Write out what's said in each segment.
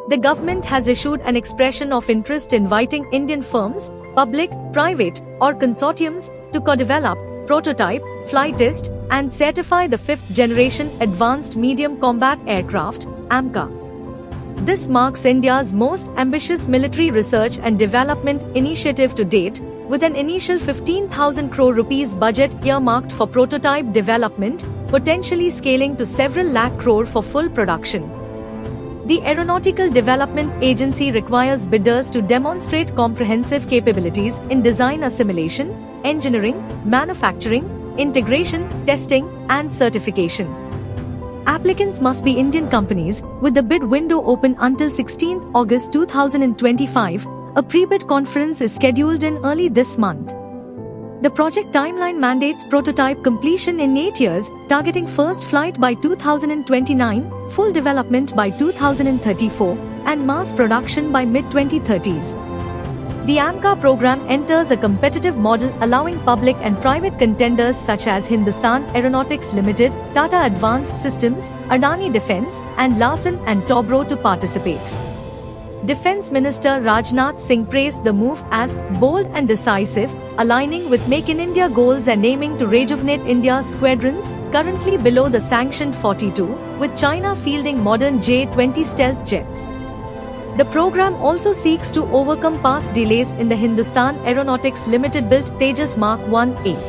The government has issued an expression of interest inviting Indian firms, public, private, or consortiums to co-develop, prototype, flight test, and certify the 5th generation Advanced Medium Combat Aircraft, AMCA. This marks India's most ambitious military research and development initiative to date, with an initial 15,000 crore rupees budget earmarked for prototype development, potentially scaling to several lakh crore for full production. The Aeronautical Development Agency requires bidders to demonstrate comprehensive capabilities in design assimilation, engineering, manufacturing, integration, testing, and certification. Applicants must be Indian companies, with the bid window open until 16 August 2025. A pre-bid conference is scheduled in early this month. The project timeline mandates prototype completion in 8 years, targeting first flight by 2029, full development by 2034, and mass production by mid-2030s. The AMCA program enters a competitive model allowing public and private contenders such as Hindustan Aeronautics Limited, Tata Advanced Systems, Adani Defence, and Larsen & Toubro to participate. Defence Minister Rajnath Singh praised the move as bold and decisive, aligning with Make in India goals and aiming to rejuvenate India's squadrons, currently below the sanctioned 42, with China fielding modern J-20 stealth jets. The program also seeks to overcome past delays in the Hindustan Aeronautics Limited built Tejas Mark 1A.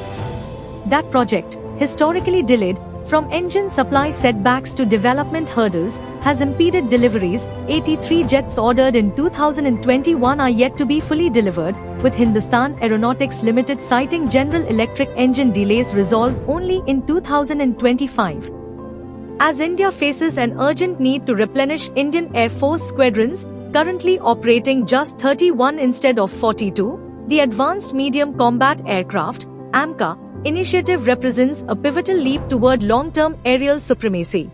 That project, historically delayed, from engine supply setbacks to development hurdles, has impeded deliveries. 83 jets ordered in 2021 are yet to be fully delivered, with Hindustan Aeronautics Limited citing General Electric engine delays resolved only in 2025. As India faces an urgent need to replenish Indian Air Force squadrons, currently operating just 31 instead of 42, the Advanced Medium Combat Aircraft, AMCA, initiative represents a pivotal leap toward long-term aerial supremacy.